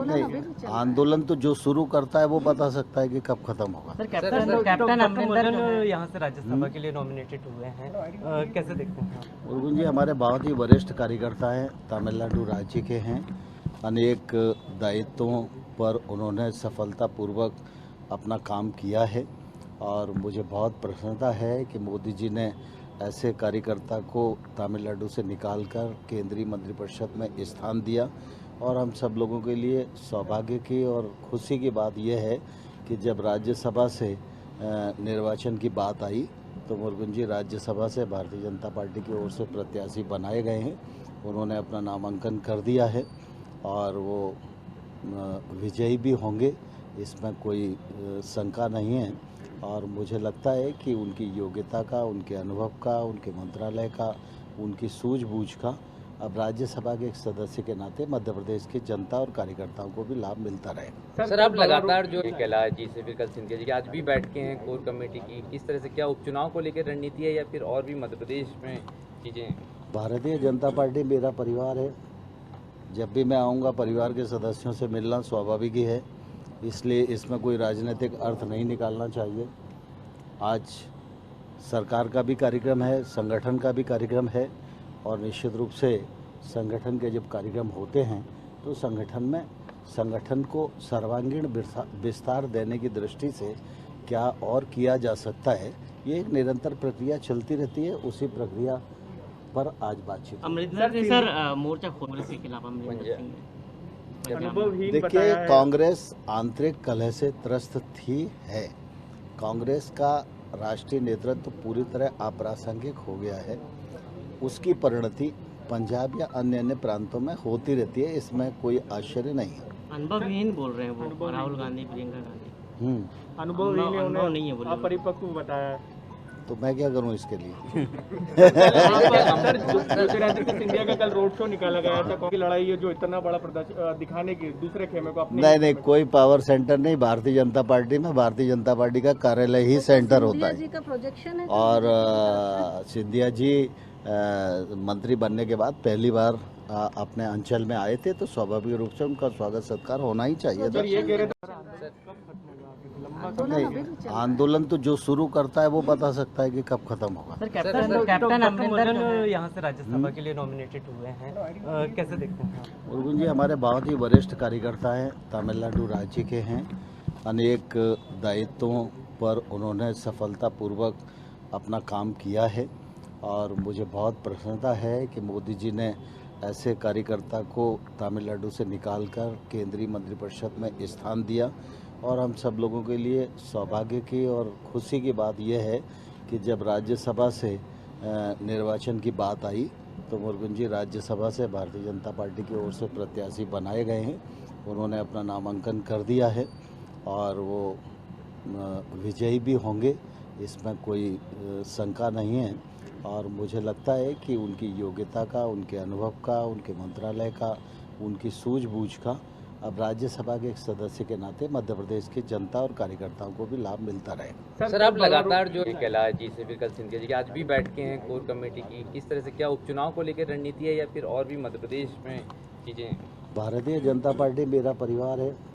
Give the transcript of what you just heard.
नहीं, आंदोलन तो जो शुरू करता है वो बता सकता है कि कब खत्म होगा। सर, कैप्टन अमरिंदर यहाँ से राज्यसभा के लिए नॉमिनेटेड हुए हैं, कैसे देखते हैं आप? मुरुगन जी हमारे बहुत ही वरिष्ठ कार्यकर्ता हैं, तमिलनाडु राज्य के हैं। अनेक दायित्वों पर उन्होंने सफलतापूर्वक अपना काम किया है और मुझे बहुत प्रसन्नता है कि मोदी जी ने ऐसे कार्यकर्ता को तमिलनाडु से निकालकर केंद्रीय मंत्रिपरिषद में स्थान दिया। और हम सब लोगों के लिए सौभाग्य की और खुशी की बात यह है कि जब राज्यसभा से निर्वाचन की बात आई तो मुरुगन जी राज्यसभा से भारतीय जनता पार्टी की ओर से प्रत्याशी बनाए गए हैं। उन्होंने अपना नामांकन कर दिया है और वो विजयी भी होंगे, इसमें कोई शंका नहीं है। और मुझे लगता है कि उनकी योग्यता का, उनके अनुभव का, उनके मंत्रालय का, उनकी सूझबूझ का अब राज्यसभा के एक सदस्य के नाते मध्य प्रदेश की जनता और कार्यकर्ताओं को भी लाभ मिलता रहे। सर आप लगातार जो कैलाश जी से विकल सिंधिया जी की आज भी बैठ के हैं कोर कमेटी की, किस तरह से क्या उपचुनाव को लेकर रणनीति है या फिर और भी मध्य प्रदेश में चीजें हैं? भारतीय जनता पार्टी मेरा परिवार है। जब भी मैं आऊँगा परिवार के सदस्यों से मिलना स्वाभाविक ही है, इसलिए इसमें कोई राजनीतिक अर्थ नहीं निकालना चाहिए। आज सरकार का भी कार्यक्रम है, संगठन का भी कार्यक्रम है और निश्चित रूप से संगठन के जब कार्यक्रम होते हैं तो संगठन को सर्वांगीण विस्तार देने की दृष्टि से क्या और किया जा सकता है, ये एक निरंतर प्रक्रिया चलती रहती है। उसी प्रक्रिया पर आज बातचीत। अमरिंदर ने सर मोर्चा कांग्रेस के खिलाफ देखिए, कांग्रेस आंतरिक कलह से त्रस्त थी है। कांग्रेस का राष्ट्रीय नेतृत्व पूरी तरह अप्रासंगिक हो गया है। उसकी परिणति पंजाब या अन्य प्रांतों में होती रहती है, इसमें कोई आश्चर्य नहीं है। अनुभवहीन बोल रहे हैं वो राहुल गांधी, प्रियंका गांधी। अनुभव नहीं है, अपरिपक्व बताया है। तो मैं क्या करूं इसके लिए? ज्योतिरादित्य सिंधिया का कल रोड शो निकाला गया था कि लड़ाई है जो इतना बड़ा प्रदर्शन दिखाने की दूसरे खेमे को अपने नहीं, कोई पावर सेंटर नहीं। भारतीय जनता पार्टी में भारतीय जनता पार्टी का कार्यालय ही सेंटर होता है। और सिंधिया जी मंत्री बनने के बाद पहली बार अपने अंचल में आए थे तो स्वाभाविक रूप से उनका स्वागत सत्कार होना ही चाहिए था। नहीं, आंदोलन तो जो शुरू करता है वो बता सकता है कि कब खत्म होगा। सर, कैप्टन अमरिंदर यहाँ से राज्यसभा के लिए नॉमिनेटेड हुए हैं, कैसे देखते हैं आप? मुरुगन जी हमारे बहुत ही वरिष्ठ कार्यकर्ता हैं, तमिलनाडु राज्य के हैं। अनेक दायित्वों पर उन्होंने सफलतापूर्वक अपना काम किया है और मुझे बहुत प्रसन्नता है कि मोदी जी ने ऐसे कार्यकर्ता को तमिलनाडु से निकालकर केंद्रीय मंत्रिपरिषद में स्थान दिया। और हम सब लोगों के लिए सौभाग्य की और खुशी की बात यह है कि जब राज्यसभा से निर्वाचन की बात आई तो मुरुगन जी राज्यसभा से भारतीय जनता पार्टी की ओर से प्रत्याशी बनाए गए हैं। उन्होंने अपना नामांकन कर दिया है और वो विजयी भी होंगे, इसमें कोई शंका नहीं है। और मुझे लगता है कि उनकी योग्यता का, उनके अनुभव का, उनके मंत्रालय का, उनकी सूझबूझ का अब राज्यसभा के एक सदस्य के नाते मध्य प्रदेश की जनता और कार्यकर्ताओं को भी लाभ मिलता रहे। सर आप लगातार जो कैलाश जी से विकल सिंधिया जी की आज भी बैठ के हैं कोर कमेटी की, किस तरह से क्या उपचुनाव को लेकर रणनीति है या फिर और भी मध्य प्रदेश में चीजें हैं? भारतीय जनता पार्टी मेरा परिवार है।